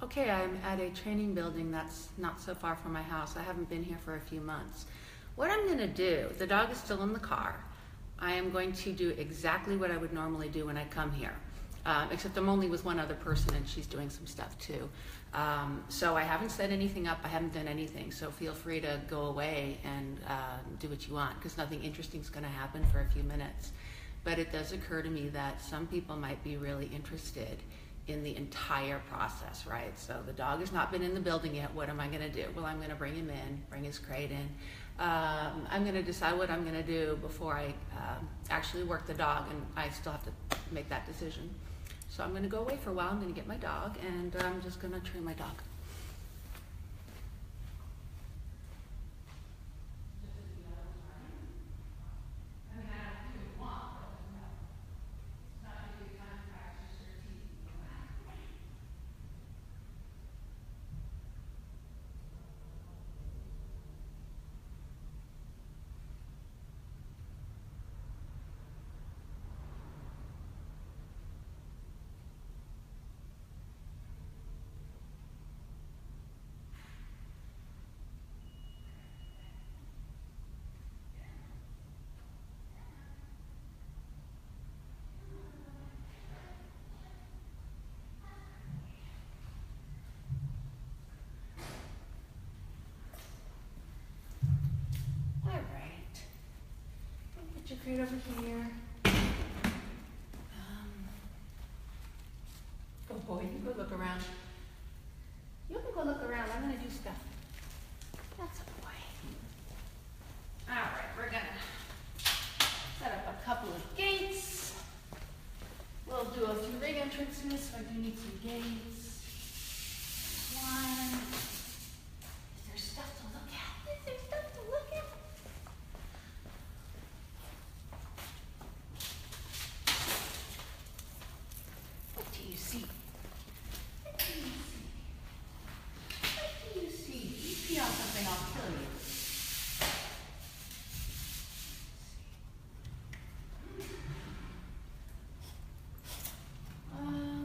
Okay, I'm at a training building that's not so far from my house. I haven't been here for a few months. What I'm going to do, the dog is still in the car. I am going to do exactly what I would normally do when I come here, except I'm only with one other person and she's doing some stuff too. So I haven't set anything up, I haven't done anything, so feel free to go away and do what you want, because nothing interesting is going to happen for a few minutes. But it does occur to me that some people might be really interested in the entire process, right? So the dog has not been in the building yet. What am I going to do? Well, I'm going to bring him in, bring his crate in. I'm going to decide what I'm going to do before I actually work the dog, and I still have to make that decision. So I'm going to go away for a while. I'm going to get my dog, and I'm just going to train my dog. Put your crate over here. Oh boy, you go look around. You can go look around. I'm going to do stuff. That's a boy. All right, we're going to set up a couple of gates. We'll do a few ring entrances, so I do need some gates. One. Is there stuff to look at? Is there stuff to look at? What do you see? What do you see? What do you see? If you pee on something, I'll kill you.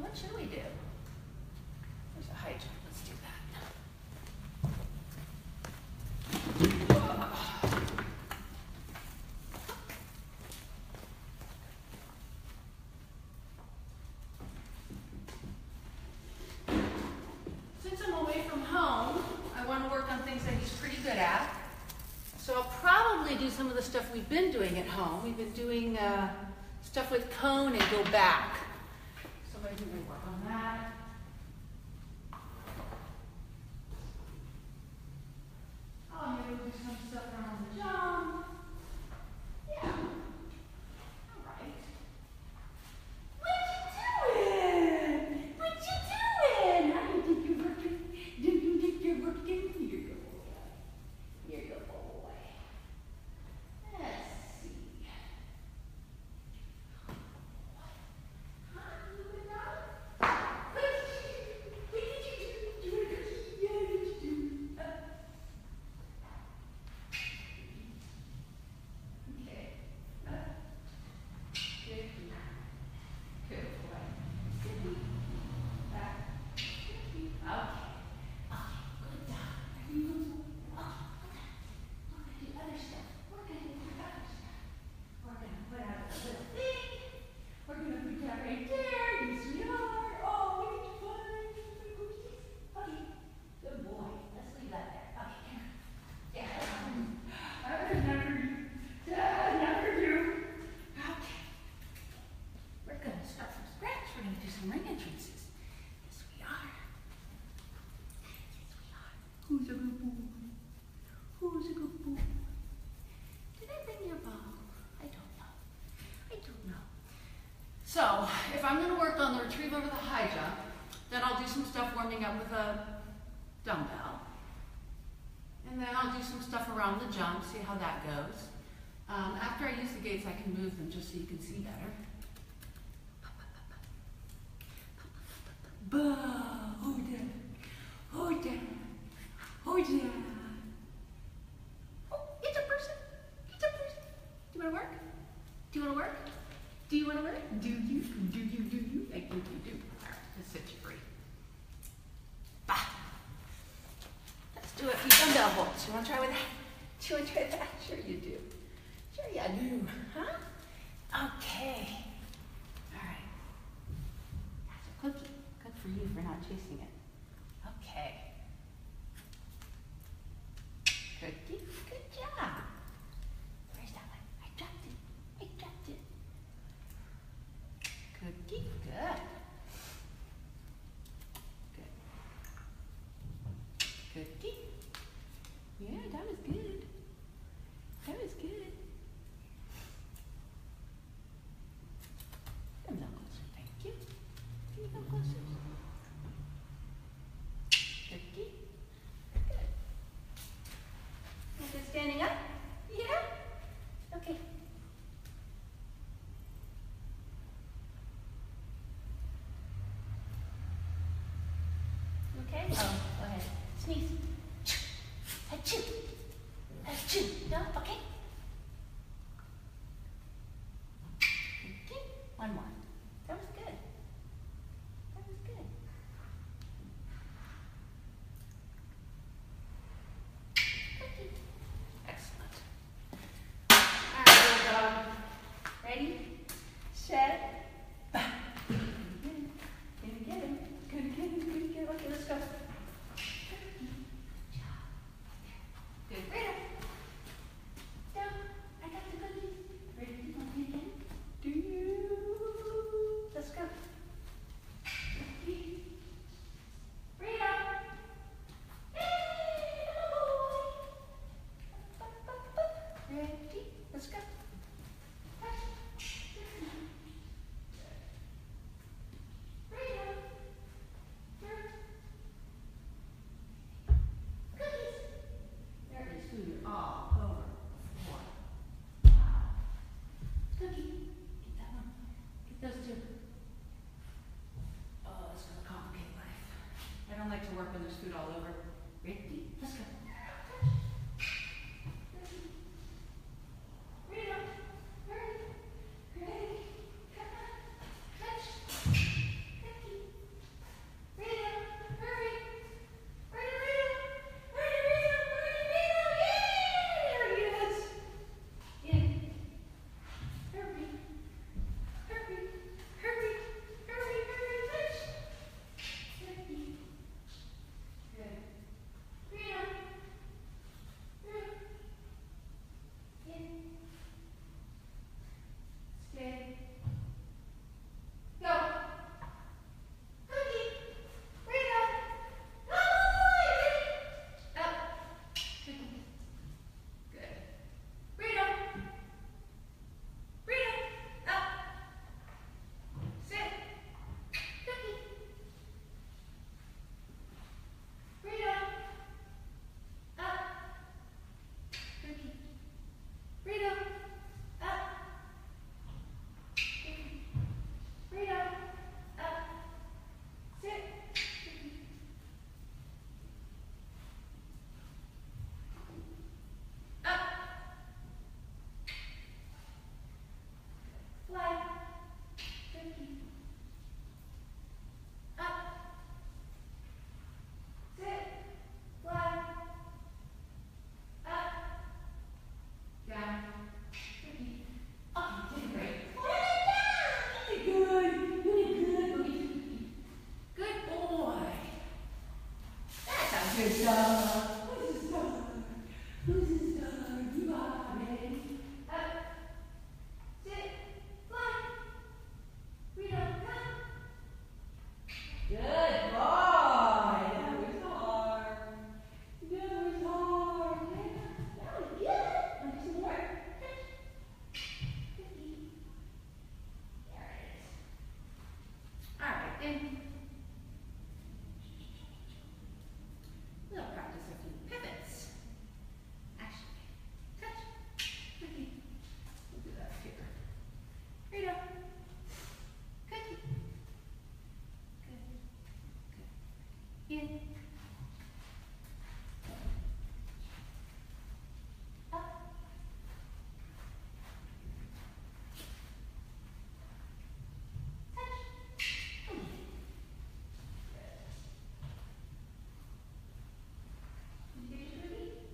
What should we do? There's a high jump. Let's do that. Since I'm away from home, I want to work on things that he's pretty good at. So I'll probably do some of the stuff we've been doing at home. We've been doing stuff with cone and go back. So maybe we work on that. Oh, maybe we'll do some stuff around the jump. Yeah. All right. What you doing? What you doing? How do you think you're working? Do you think you're working? Here you go, boy. Here you go, boy. Let's see. Who's a good boy? Who's a good boy? Did I bring your ball? I don't know. I don't know. So, if I'm going to work on the retrieve over the high jump, then I'll do some stuff warming up with a dumbbell. And then I'll do some stuff around the jump, see how that goes. After I use the gates, I can move them just so you can see better. Oh, yeah. Oh, yeah. Oh, yeah. Oh, it's a person. It's a person. Do you want to work? Do you want to work? Do you want to work? Do you? I think you do. All right, let's set you free. shovels. You want to try with that? Do you want to try that? Sure you do. Sure you do. Huh? Okay. All right. That's a cookie. Good for you for not chasing it. Okay. Cookie. Good job. Where's that one? I dropped it. I dropped it. Cookie. Good. Good. Cookie. Yeah, that was good. That was good. Come a little closer, thank you. Can you come closer? Cookie. Good. Is it standing up? Yeah? Okay. Okay? Oh, go ahead. Sneeze. Achoo. Achoo. No? Okay. Okay. One more. That was good. That was good. Okay. Excellent. All right, little dog. Ready? Set. Bah. Gonna get him. Gonna get him. Gonna get him. Okay, let's go. Good. Brito. Down. I got the cookies. Brito, you want me again? Do you? Let's go. Brito. Ready? Let's go. Brito. Cookies. There is food all over the floor. Wow. Cookie. Get that one. Get those two. Oh, it's gonna complicate life. I don't like to work when there's food all over. Ready? Let's go. Rita, hurry. Ready? Come on. Touch. Cookie. Rita, hurry. Rita, Rita. Rita, Rita. Rita, Rita. Yeah, there he is. Yeah. Hurry. Hurry. Hurry. Hurry. Hurry. Touch. Cookie. Good. Rita. Rita. In. Stay. Go. Cookie. Rita. Oh, up. Cookie. Good. Rita. Rita. Up. Sit. Cookie. Rita. Up. Cookie. Rita. Up. Cookie. Rita. Up. Sit. Cookie. Up. Fly. Cookie. Up. Sit. Fly. Up. Down. Cookie. Oh, you did great. You did good. You did good. Good boy. That's a good dog. Who's this dog? Who's this dog? You are ready. Up. Sit. Fly. Rita, come. Good boy. That was hard. That was hard. Yeah, that was good. Want some more? Cookie. There it is. All right, then. We'll practice a few pivots. Actually, touch. Cookie. We'll do that here. Rita. Cookie. Good. Good. In. Up. Touch. Good. You get your cookie?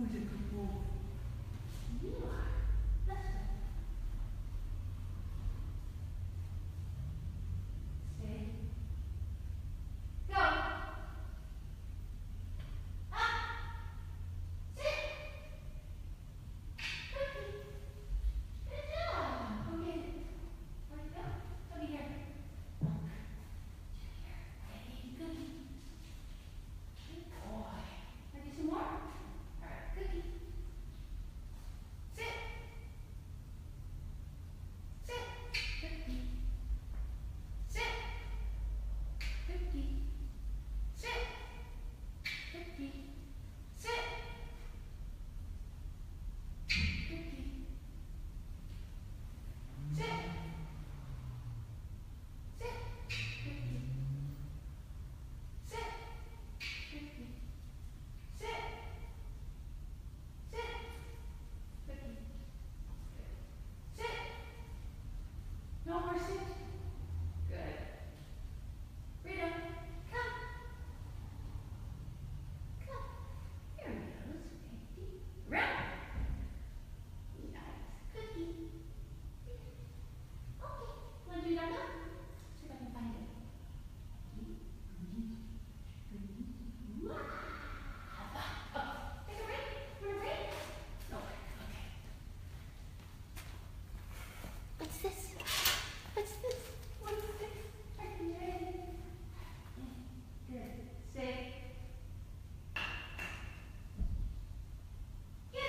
Who's a good boy? You are. That's good. Stay. Go. Up. Sit. Cookie. Good job. Okay. Where'd it go? Come here. Hey, Cookie. Good boy. Want to do some more? All right, Cookie. Sit. Sit. Cookie. Sit. Cookie. Sit. Cookie. Sit. Cookie. Sit. Sit. Cookie. Sit. Cookie. Sit. Sit. Cookie. Sit. No more sit. Good. Brito, come. Come. There he goes. Okay. Round. Nice. Cookie. Okay. Want to do that now? See if I can find it. Wow. Take a break. Want a break? No. Okay. What's this? What's this? What is this? Are you ready? Good. Stay. Get it.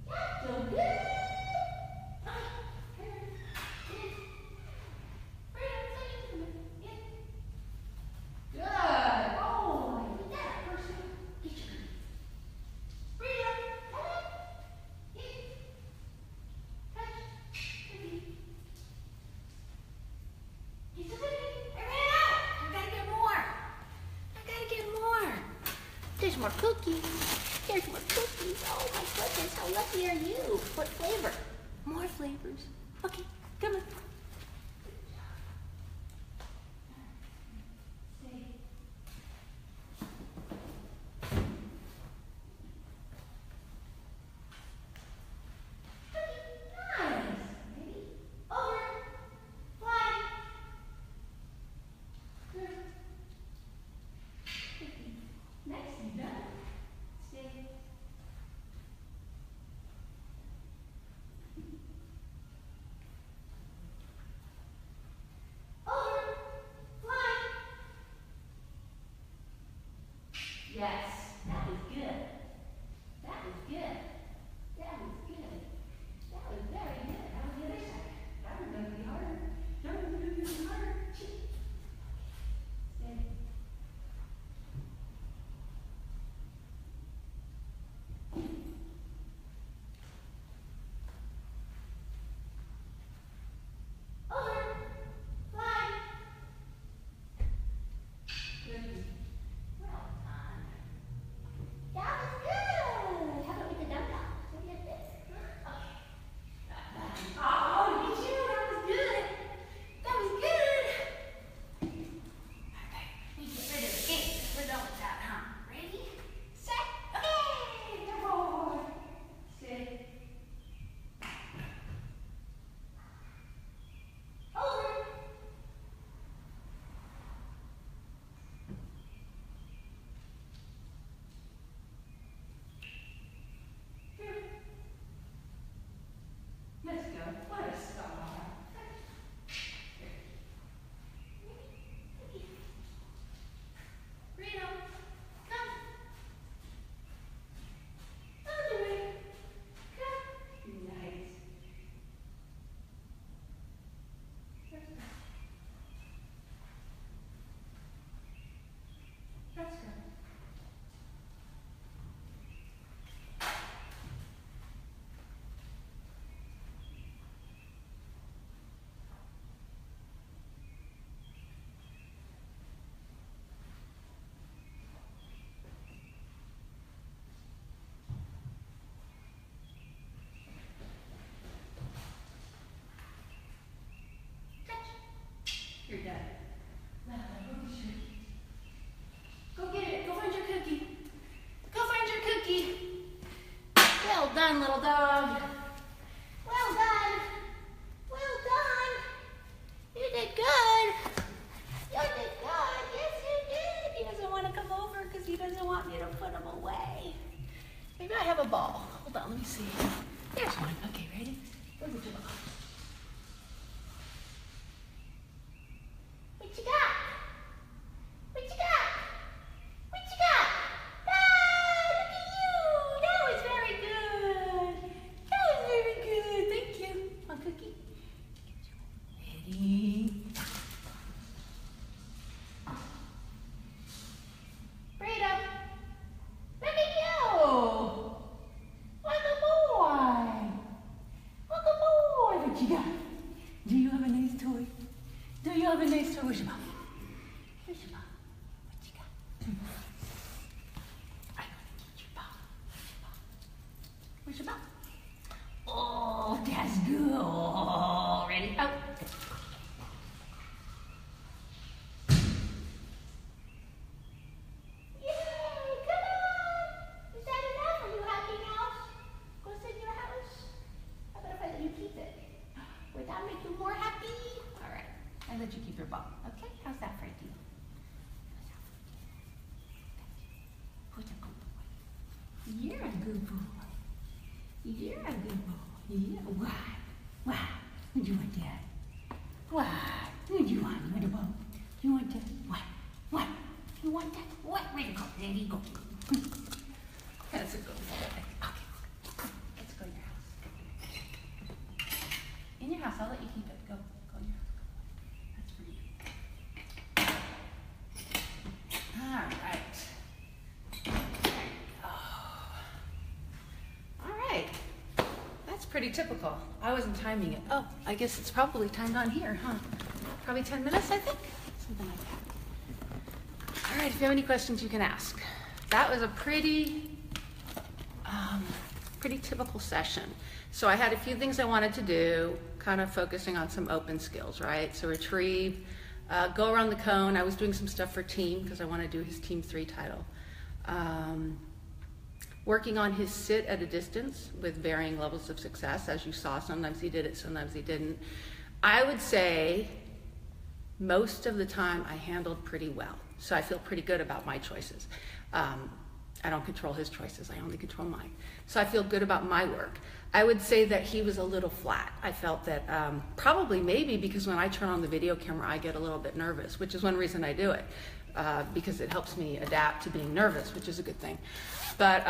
Yeah, so good. Good. Oh, look at that person. Get your Brito, come on. Get. Touch. Cookie. Get the cookie. I ran out. I gotta get more. I gotta get more. There's more cookies. There's more cookies. Oh my goodness, how lucky are you? What flavor? More flavors. Okay, come on. Stay. Nice. Ready? Over. Fly. Good. Nice. You done. Stay. You're done. Go get it. Go find your cookie. Go find your cookie. Well done, little dog. Well done. Well done. You did good. You did good. Yes, you did. He doesn't want to come over because he doesn't want me to put him away. Maybe I have a ball. Hold on, let me see. There's one. Okay, ready? Go get your ball. What you got? What you got? What you got? Ah, look at you. That was very good. That was very good. Thank you. One cookie. Ready? Brito. Look at you. What a boy. What a boy. What you got? Do you have a nice toy? Do you have a nice toy? Where's your mom? Where's your mom? What you got? I'm gonna get your ball. Where's your ball? Oh, that's good. Oh, ready? Out. Yay! Come on! Is that enough? Are you happy now? Go sit in your house. How about if I let you keep it? Would that make you more happy? All right. I let you keep your ball. Okay? How's that for a deal? Who's a good boy? You're a good boy. You're a good boy. Yeah. Why? Why? What do you want, Dad? Why? What do you want? You want a ball? You want that? What? What? You want that? What? Where to go? There you go. That's a good boy. Okay. Let's go in your house. In your house. I'll let you keep it. Go. Go in your house. That's for you. All right. All right. That's pretty typical. I wasn't timing it. Oh, I guess it's probably timed on here, huh? Probably 10 minutes, I think. Something like that. All right, if you have any questions, you can ask. That was a pretty typical session. So I had a few things I wanted to do, kind of focusing on some open skills, right? So retrieve, go around the cone. I was doing some stuff for team because I want to do his team 3 title. Working on his sit at a distance with varying levels of success. As you saw, sometimes he did it, sometimes he didn't. I would say most of the time I handled pretty well. So I feel pretty good about my choices. I don't control his choices, I only control mine. So I feel good about my work. I would say that he was a little flat. I felt that probably maybe because when I turn on the video camera, I get a little bit nervous, which is one reason I do it, because it helps me adapt to being nervous, which is a good thing. But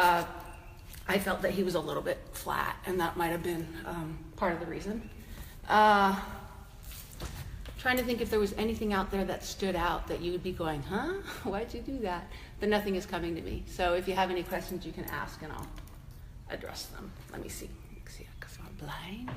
I felt that he was a little bit flat, and that might have been part of the reason. Trying to think if there was anything out there that stood out that you would be going, huh? Why'd you do that? But nothing is coming to me. So if you have any questions, you can ask, and I'll address them. Let me see. See, because I'm blind.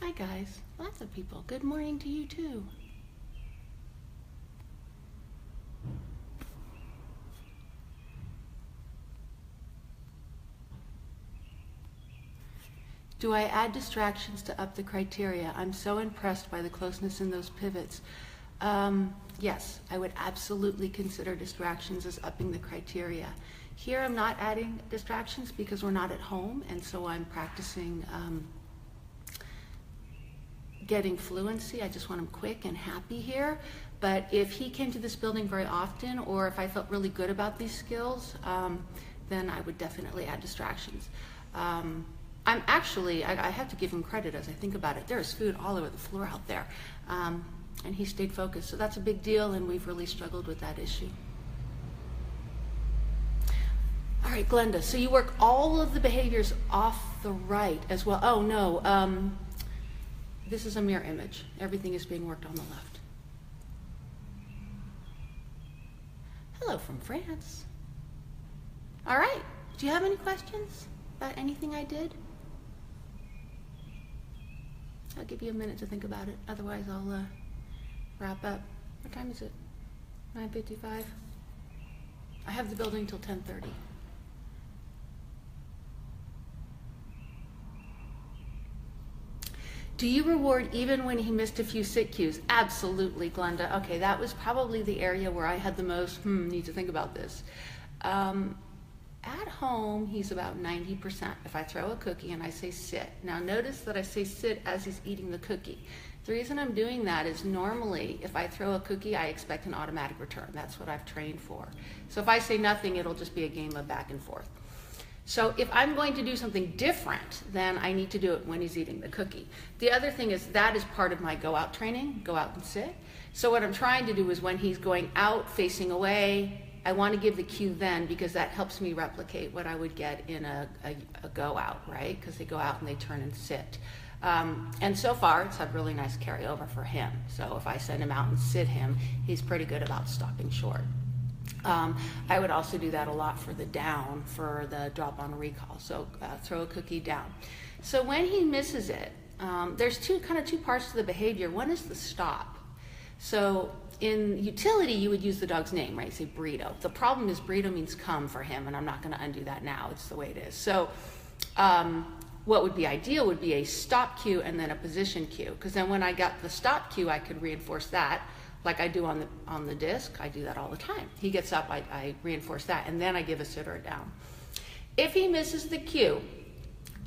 Hi guys, lots of people. Good morning to you too. Do I add distractions to up the criteria? I'm so impressed by the closeness in those pivots. Yes, I would absolutely consider distractions as upping the criteria. Here I'm not adding distractions because we're not at home, and so I'm practicing getting fluency. I just want him quick and happy here. But if he came to this building very often, or if I felt really good about these skills, then I would definitely add distractions. I'm actually, I have to give him credit as I think about it. There's food all over the floor out there. And he stayed focused. So that's a big deal, and we've really struggled with that issue. All right, Glenda, so you work all of the behaviors off the right as well. Oh, no. This is a mirror image. Everything is being worked on the left. Hello from France. All right. Do you have any questions about anything I did? I'll give you a minute to think about it. Otherwise, I'll wrap up. What time is it? 9:55? I have the building till 10:30. Do you reward even when he missed a few sit cues? Absolutely, Glenda. Okay, that was probably the area where I had the most, need to think about this. At home, he's about 90%. If I throw a cookie and I say sit. Now notice that I say sit as he's eating the cookie. The reason I'm doing that is normally if I throw a cookie, I expect an automatic return. That's what I've trained for. So if I say nothing, it'll just be a game of back and forth. So if I'm going to do something different, then I need to do it when he's eating the cookie. The other thing is that is part of my go out training, go out and sit. So what I'm trying to do is when he's going out facing away, I want to give the cue then because that helps me replicate what I would get in a go out, right? Because they go out and they turn and sit. And so far, it's had really nice carryover for him. So if I send him out and sit him, he's pretty good about stopping short. I would also do that a lot for the down, for the drop on recall. So throw a cookie down. So when he misses it, there's two parts to the behavior. One is the stop. So in utility, you would use the dog's name, right? Say Brito. The problem is Brito means come for him, and I'm not going to undo that now. It's the way it is. So what would be ideal would be a stop cue and then a position cue, because then when I got the stop cue, I could reinforce that like I do on the disc. I do that all the time. He gets up, I reinforce that, and then I give a sit or a down. If he misses the cue,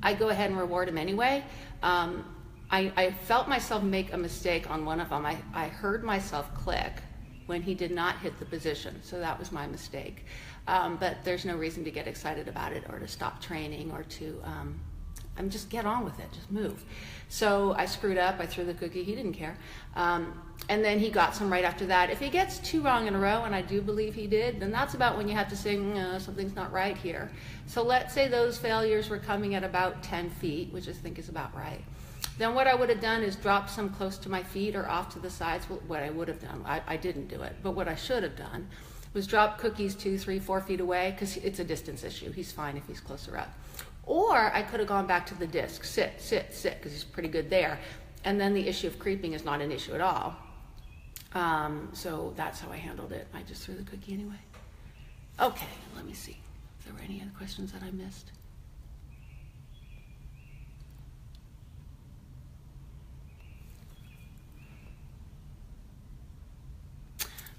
I go ahead and reward him anyway. I felt myself make a mistake on one of them. I heard myself click when he did not hit the position, so that was my mistake. But there's no reason to get excited about it or to stop training or to just get on with it, just move. So I screwed up, I threw the cookie, he didn't care. And then he got some right after that. If he gets 2 wrong in a row, and I do believe he did, then that's about when you have to say, no, something's not right here. So let's say those failures were coming at about 10 feet, which I think is about right. Then what I would have done is drop some close to my feet or off to the sides. What I would have done, I didn't do it, but what I should have done was drop cookies 2, 3, 4 feet away, because it's a distance issue. He's fine if he's closer up. Or I could have gone back to the disc, sit, sit, sit, because he's pretty good there. And then the issue of creeping is not an issue at all. So that's how I handled it. I just threw the cookie anyway. Okay, let me see if there were any other questions that I missed.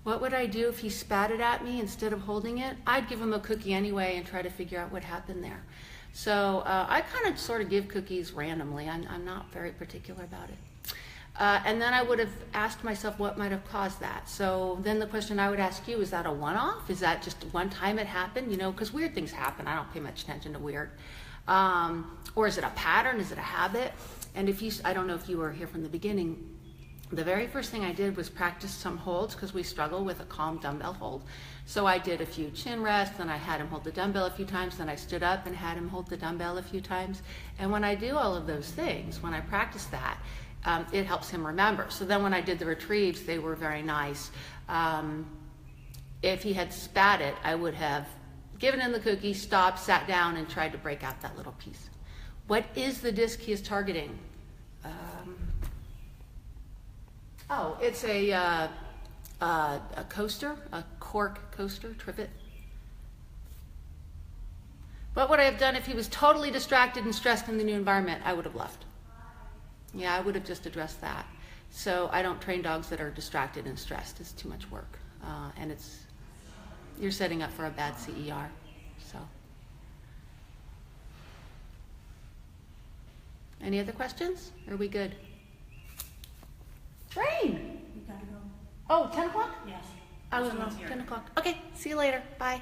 What would I do if he spat it at me instead of holding it? I'd give him a cookie anyway and try to figure out what happened there. So I kind of sort of give cookies randomly. I'm not very particular about it. And then I would have asked myself what might have caused that. So then the question I would ask you, is that a one-off? Is that just one time it happened? You know, because weird things happen. I don't pay much attention to weird. Or is it a pattern? Is it a habit? And if you, I don't know if you were here from the beginning, the very first thing I did was practice some holds because we struggle with a calm dumbbell hold. So I did a few chin rests, then I had him hold the dumbbell a few times, then I stood up and had him hold the dumbbell a few times. And when I do all of those things, when I practice that, it helps him remember. So then when I did the retrieves, they were very nice. If he had spat it, I would have given him the cookie, stopped, sat down, and tried to break out that little piece. What is the disc he is targeting? It's a coaster, a cork coaster, trivet. What would I have done if he was totally distracted and stressed in the new environment? I would have left. Yeah, I would have just addressed that. So I don't train dogs that are distracted and stressed. It's too much work. And you're setting up for a bad CER. So. Any other questions? Are we good? Rain! We gotta go. Oh, 10 o'clock? Yes. I was 10 o'clock. Okay, see you later. Bye.